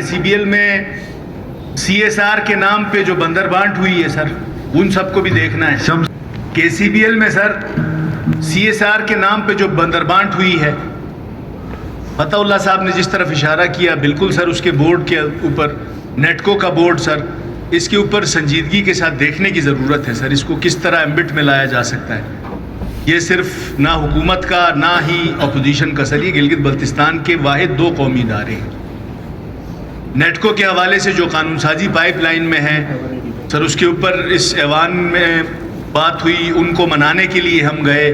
CBL میں CSR کے نام پہ جو بندربانٹ ہوئی ہے سر، ان سب کو بھی دیکھنا ہے. KCBL میں سر CSR کے نام پہ جو بندربانٹ ہوئی ہے، فتح اللہ صاحب نے جس طرف اشارہ کیا، بالکل سر اس کے بورڈ کے اوپر نیٹکو کا بورڈ سر، اس کے اوپر سنجیدگی کے ساتھ دیکھنے کی ضرورت ہے سر. اس کو کس طرح ایمبٹ میں لایا جا سکتا ہے. یہ صرف نہ حکومت کا نہ ہی اپوزیشن کا سر، یہ گلگت بلتستان کے واحد 2 قومی ادارے ہیں. نیٹکو کے حوالے سے جو قانون سازی پائپ لائن میں ہے سر، اس کے اوپر اس ایوان میں بات ہوئی، ان کو منانے کے لیے ہم گئے.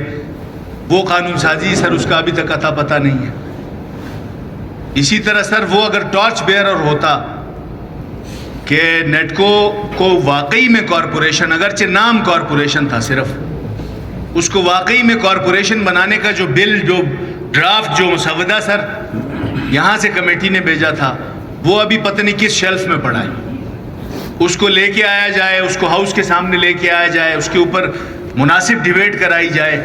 وہ قانون سازی سر اس کا ابھی تک اتا پتہ نہیں ہے. اسی طرح سر وہ اگر ٹارچ بیئرر ہوتا کہ نیٹکو کو واقعی میں کارپوریشن، اگرچہ نام کارپوریشن تھا صرف، اس کو واقعی میں کارپوریشن بنانے کا جو بل، جو ڈرافٹ، جو مسودہ سر یہاں سے کمیٹی نے بھیجا تھا، وہ ابھی پتہ نہیں کس شیلف میں پڑا ہے. اس کو لے کے آیا جائے، اس کو ہاؤس کے سامنے لے کے آیا جائے، اس کے اوپر مناسب ڈیبیٹ کرائی جائے.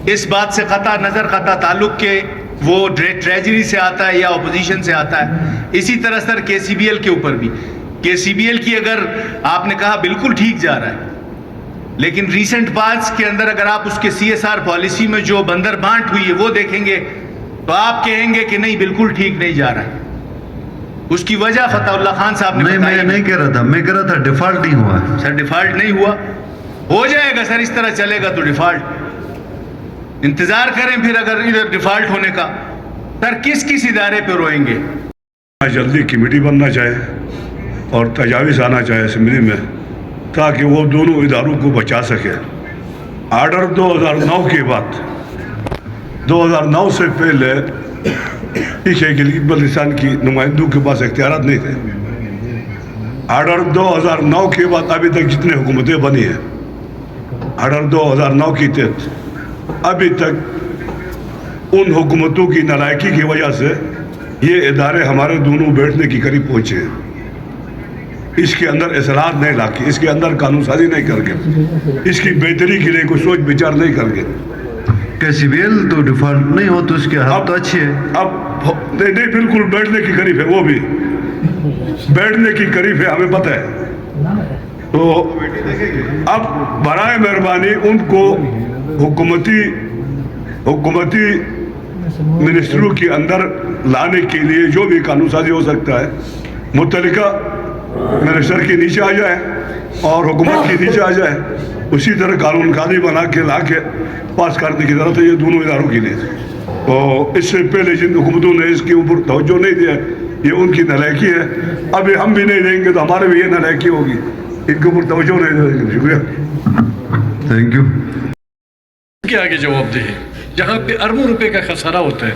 اس بات سے قطع نظر، قطع تعلق کہ وہ ٹریجری سے آتا ہے یا اپوزیشن سے آتا ہے. اسی طرح سر KCBL کے اوپر بھی، KCBL کی اگر آپ نے کہا بالکل ٹھیک جا رہا ہے، لیکن ریسنٹ پاس کے اندر اگر آپ اس کے CSR پالیسی میں جو بندر بانٹ ہوئی ہے وہ دیکھیں گے تو آپ کہیں گے کہ نہیں، بالکل ٹھیک نہیں جا رہا ہے. اس کی وجہ فتح اللہ خان صاحب نے میں نہیں کہہ رہا تھا، میں کہہ رہا تھا ڈیفالٹ نہیں ہوا سر. ڈیفالٹ نہیں ہوا، ہو جائے گا سر. اس طرح چلے گا تو ڈیفالٹ انتظار کریں. پھر اگر ادھر ڈیفالٹ ہونے کا سر کس ادارے پہ روئیں گے؟ جلدی کمیٹی بننا چاہے اور تجاویز آنا چاہے اسمبلی میں، تاکہ وہ دونوں اداروں کو بچا سکے. آرڈر 2009 کے بعد، 2009 سے پہلے اس گلگت بلتستان کی نمائندوں کے پاس اختیارات نہیں تھے. آرڈر 2009 کے بعد ابھی تک جتنے حکومتیں بنی ہیں، آرڈر 2009 کے تحت ابھی تک ان حکومتوں کی نالائکی کی وجہ سے یہ ادارے ہمارے دونوں بیٹھنے کی قریب پہنچے ہیں. اس کے اندر اصلاحات نہیں لا کے، اس کے اندر قانون سازی نہیں کر کے، اس کی بہتری کے لیے کوئی سوچ بچار نہیں کر کے. KCBL تو ڈیفالٹ نہیں ہو تو اس کے حالت تو اچھی ہے. اب نہیں، بالکل بیٹھنے کی قریب ہے، وہ بھی بیٹھنے کی قریب ہے، ہمیں پتہ ہے. تو اب برائے مہربانی ان کو حکومتی منسٹروں کے اندر لانے کے لیے جو بھی قانون سازی ہو سکتا ہے، متعلقہ منسٹر کے نیچے آ جائے اور حکومت کے نیچے آ جائے. اسی طرح قانون سازی بنا کے لا کے پاس کرنے کی ضرورت ہے یہ دونوں اداروں کے لیے. تو اس سے پہلے جن حکومتوں نے اس کے اوپر توجہ نہیں دیا، یہ ان کی نالائکی ہے. ابھی ہم بھی نہیں دیں گے تو ہمارے بھی یہ نالائکی ہوگی. ان کے اوپر توجہ نہیں دیں گے. شکریہ. Thank you. کے آگے جواب دے جہاں پہ اربوں روپے کا خسارہ ہوتا ہے.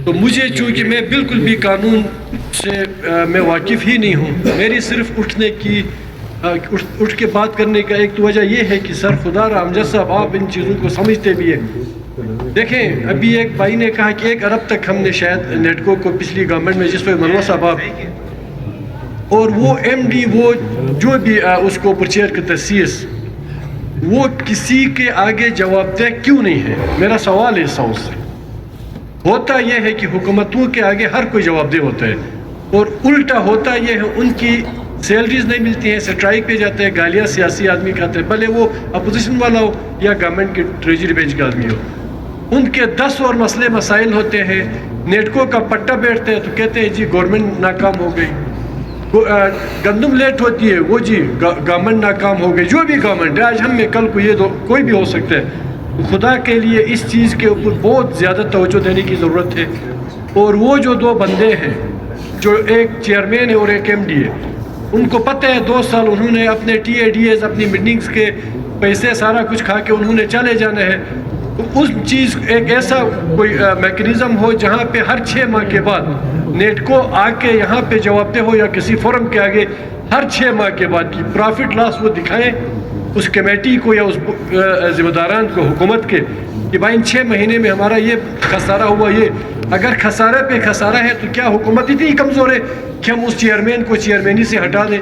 تو مجھے چونکہ میں بالکل بھی قانون سے میں واقف ہی نہیں ہوں، میری صرف اٹھ کے بات کرنے کا ایک تو وجہ یہ ہے کہ سر خدا را امجد صاحب آپ ان چیزوں کو سمجھتے بھی ہیں. دیکھیں ابھی ایک بھائی نے کہا کہ 1 ارب تک ہم نے شاید نیٹکو کو پچھلی گورنمنٹ میں، جس پہ منور صاحب اور وہ MD وہ جو بھی اس کو پرچیئر کرتا CS، وہ کسی کے آگے جواب دہ کیوں نہیں ہے؟ میرا سوال ہے ساؤس سے. ہوتا یہ ہے کہ حکومتوں کے آگے ہر کوئی جواب دہ ہوتا ہے، اور الٹا ہوتا یہ ہے ان کی سیلریز نہیں ملتی ہیں، سٹرائک پہ جاتے ہیں، گالیاں سیاسی آدمی کھاتے ہیں، بھلے وہ اپوزیشن والا ہو یا گورنمنٹ کے ٹریجری بینچ کا آدمی ہو. ان کے 10 اور مسائل ہوتے ہیں. نیٹکو کا پٹا بیٹھتے ہیں تو کہتے ہیں جی گورنمنٹ ناکام ہو گئی. گندم لیٹ ہوتی ہے، وہ جی گورنمنٹ ناکام ہو گئی. جو بھی گورنمنٹ ہے، آج ہم میں کل کو یہ کوئی بھی ہو سکتا ہے. خدا کے لیے اس چیز کے اوپر بہت زیادہ توجہ دینے کی ضرورت ہے. اور وہ جو 2 بندے ہیں، جو ایک چیئرمین ہے اور ایک MD ہے، ان کو پتہ ہے 2 سال انہوں نے اپنے TADS اپنی میٹنگز کے پیسے سارا کچھ کھا کے انہوں نے چلے جانا ہے. اس چیز ایک ایسا کوئی میکنزم ہو جہاں پہ ہر 6 ماہ کے بعد نیٹکو آ کے یہاں پہ جواب دہ ہو، یا کسی فورم کے آگے ہر 6 ماہ کے بعد کی پرافٹ لاس وہ دکھائیں اس کمیٹی کو یا اس ذمہ داران کو حکومت کے، کہ بھائی ان 6 مہینے میں ہمارا یہ خسارہ ہوا. یہ اگر خسارے پہ خسارہ ہے تو کیا حکومت اتنی کمزور ہے کہ ہم اس چیئرمین کو چیئرمینی سے ہٹا دیں،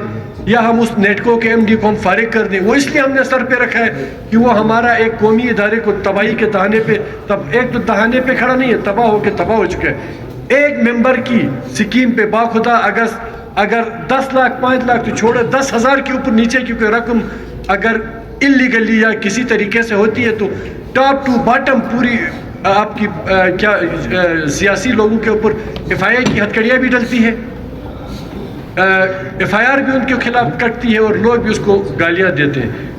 یا ہم اس نیٹکو کے MD کو ہم فارغ کر دیں؟ وہ اس لیے ہم نے سر پہ رکھا ہے کہ وہ ہمارا ایک قومی ادارے کو تباہی کے دہانے پہ، تب ایک تو دہانے پہ کھڑا نہیں ہے، تباہ ہو کے تباہ ہو چکا ہے. ایک ممبر کی سکیم پہ باخدا اگر 10 لاکھ 5 لاکھ تو چھوڑے 10,000 کے اوپر نیچے کی کوئی رقم اگر انلیگلی یا کسی طریقے سے ہوتی ہے تو ٹاپ ٹو باٹم پوری آپ کی کیا سیاسی لوگوں کے اوپر FIR کی ہتھکڑیاں بھی ڈلتی ہے, FIR بھی ان کے خلاف کٹتی ہے اور لوگ بھی اس کو گالیاں دیتے ہیں.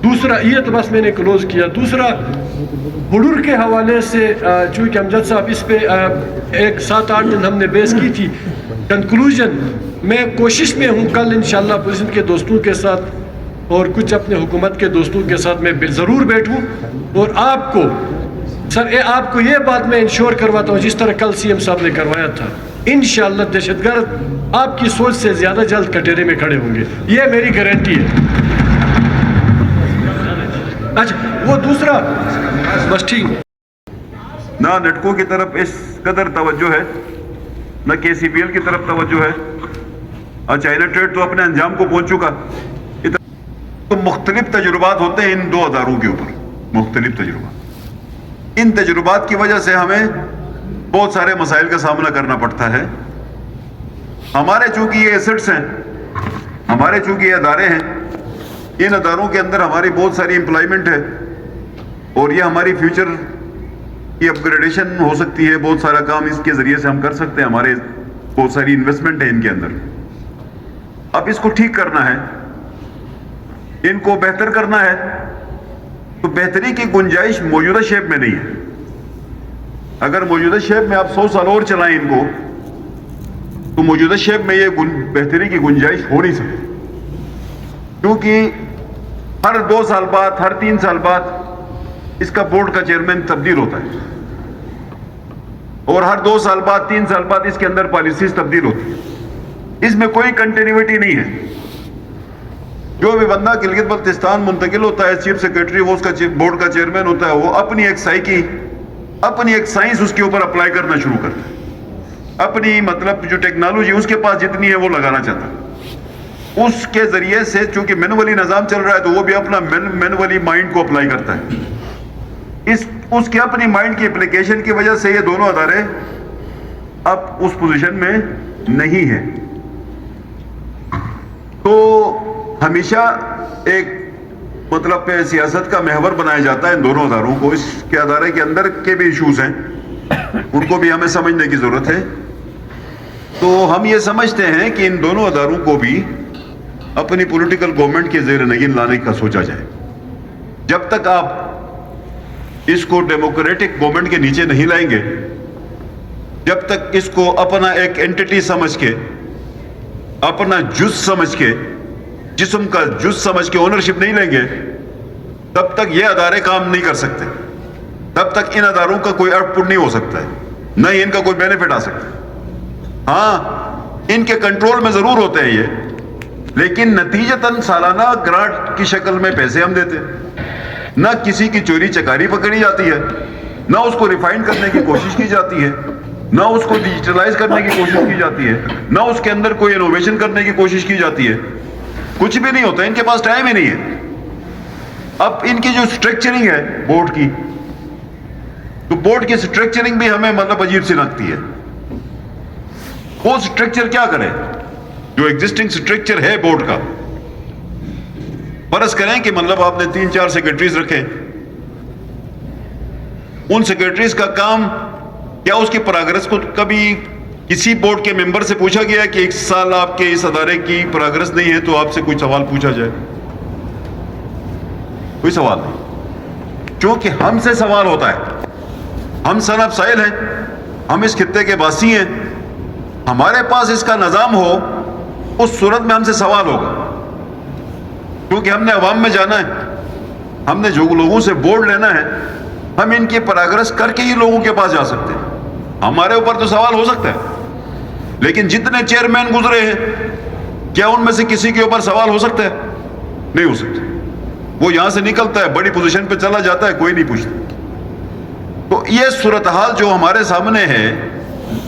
دوسرا یہ تو بس میں نے کلوز کیا. دوسرا بڈور کے حوالے سے چونکہ امجد صاحب اس پہ ایک 7-8 دن ہم نے بحث کی تھی. کنکلوژن میں کوشش میں ہوں کل انشاءاللہ اپوزیشن کے دوستوں کے ساتھ اور کچھ اپنے حکومت کے دوستوں کے ساتھ میں ضرور بیٹھوں اور آپ کو سر آپ کو یہ بات میں انشور کرواتا ہوں جس طرح کل CM صاحب نے کروایا تھا, انشاءاللہ دہشت گرد آپ کی سوچ سے زیادہ جلد کٹہرے میں کھڑے ہوں گے, یہ میری گارنٹی ہے. اچھا وہ دوسرا بس ٹھیک. نہ نیٹکو کی طرف اس قدر توجہ ہے نہ KCPL کی طرف توجہ ہے. چائنا ٹریڈ تو اپنے انجام کو پہنچ چکا. تو مختلف تجربات ہوتے ہیں ان دو اداروں کے اوپر, مختلف تجربات. ان تجربات کی وجہ سے ہمیں بہت سارے مسائل کا سامنا کرنا پڑتا ہے. ہمارے چونکہ یہ ایسٹس ہیں, ہمارے چونکہ یہ ادارے ہیں, ان اداروں کے اندر ہماری بہت ساری امپلائمنٹ ہے اور یہ ہماری فیوچر کی اپ گریڈیشن ہو سکتی ہے. بہت سارا کام اس کے ذریعے سے ہم کر سکتے ہیں. ہمارے بہت ساری انویسٹمنٹ ہے ان کے اندر. اب اس کو ٹھیک کرنا ہے, ان کو بہتر کرنا ہے, تو بہتری کی گنجائش موجودہ شیپ میں نہیں ہے. اگر موجودہ شیپ میں آپ 100 سال اور چلائیں ان کو تو موجودہ شیپ میں یہ بہتری کی گنجائش ہو نہیں سکتی, کیونکہ ہر 2 سال بعد, ہر 3 سال بعد اس کا بورڈ کا چیئرمین تبدیل ہوتا ہے اور ہر 2 سال بعد 3 سال بعد اس کے اندر پالیسیز تبدیل ہوتی ہے. اس میں کوئی کنٹینیوٹی نہیں ہے. جو بھی بندہ گلگت بلتستان منتقل ہوتا ہے چیف سیکرٹری, وہ اس کا بورڈ کا چیئرمین ہوتا ہے, وہ اپنی ایک سائیکی, اپنی ایک سائنس اس کے اوپر اپلائی کرنا شروع کرتا ہے. اپنی مطلب جو ٹیکنالوجی اس کے پاس جتنی ہے وہ لگانا چاہتا ہے. اس کے ذریعے سے چونکہ مینولی نظام چل رہا ہے تو وہ بھی اپنا مینولی مائنڈ کو اپلائی کرتا ہے. اس کے اپنی مائنڈ کی اپلیکیشن کی وجہ سے یہ دونوں ادارے اب اس پوزیشن میں نہیں ہیں. تو ہمیشہ ایک مطلب سیاست کا محور بنایا جاتا ہے ان دونوں اداروں کو. اس کے ادارے کے اندر کے بھی ایشوز ہیں, ان کو بھی ہمیں سمجھنے کی ضرورت ہے. تو ہم یہ سمجھتے ہیں کہ ان دونوں اداروں کو بھی اپنی پولیٹیکل گورنمنٹ کے زیر نگین لانے کا سوچا جائے. جب تک آپ اس کو ڈیموکریٹک گورنمنٹ کے نیچے نہیں لائیں گے, جب تک اس کو اپنا ایک اینٹی سمجھ کے, اپنا جز سمجھ کے, جسم کا جز سمجھ کے اونرشپ نہیں لیں گے, تب تک یہ ادارے کام نہیں کر سکتے. تب تک ان اداروں کا کوئی آؤٹ پٹ نہیں ہو سکتا ہے, نہ ہی ان کا کوئی بینیفٹ آ سکتا ہے. ہاں ان کے کنٹرول میں ضرور ہوتے ہیں یہ, لیکن نتیجتاً سالانہ گرانٹ کی شکل میں پیسے ہم دیتے ہیں. نہ کسی کی چوری چکاری پکڑی جاتی ہے, نہ اس کو ریفائن کرنے کی کوشش کی جاتی ہے, نہ اس کو ڈیجیٹلائز کرنے کی کوشش کی جاتی ہے, نہ اس کے اندر کوئی انوویشن کرنے کی کوشش کی جاتی ہے. کچھ بھی نہیں ہوتا, ان کے پاس ٹائم ہی نہیں ہے. اب ان کی جو سٹرکچرنگ ہے بورڈ کی, تو بورڈ کی سٹرکچرنگ بھی ہمیں مطلب عجیب سی لگتی ہے. وہ سٹرکچر کیا کرے جو ایگزسٹنگ سٹرکچر ہے بورڈ کا. فرض کریں کہ مطلب آپ نے 3-4 سیکرٹریز رکھے, ان سیکرٹریز کا کام کیا اس کی پروگرس کو کبھی کسی بورڈ کے ممبر سے پوچھا گیا کہ 1 سال آپ کے اس ادارے کی پروگرس نہیں ہے تو آپ سے کوئی سوال پوچھا جائے؟ کوئی سوال نہیں. کیونکہ ہم سے سوال ہوتا ہے, ہم صنعت سائل ہیں, ہم اس خطے کے باسی ہیں, ہمارے پاس اس کا نظام ہو اس صورت میں ہم سے سوال ہوگا. کیونکہ ہم نے عوام میں جانا ہے, ہم نے جو لوگوں سے بورڈ لینا ہے, ہم ان کی پروگرس کر کے ہی لوگوں کے پاس جا سکتے ہیں. ہمارے اوپر تو سوال ہو سکتا ہے, لیکن جتنے چیئرمین گزرے ہیں کیا ان میں سے کسی کے اوپر سوال ہو سکتا ہے؟ نہیں ہو سکتا. وہ یہاں سے نکلتا ہے, بڑی پوزیشن پہ چلا جاتا ہے, کوئی نہیں پوچھتا. تو یہ صورتحال جو ہمارے سامنے ہے.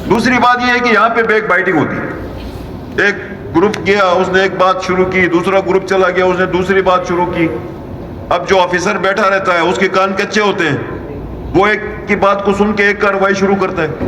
دوسری بات یہ ہے کہ یہاں پہ بیک بائٹنگ ہوتی ہے. ایک گروپ گیا, اس نے ایک بات شروع کی, دوسرا گروپ چلا گیا, اس نے دوسری بات شروع کی. اب جو آفیسر بیٹھا رہتا ہے اس کے کان کچے ہوتے ہیں, وہ ایک کی بات کو سن کے ایک کارروائی شروع کرتا ہے.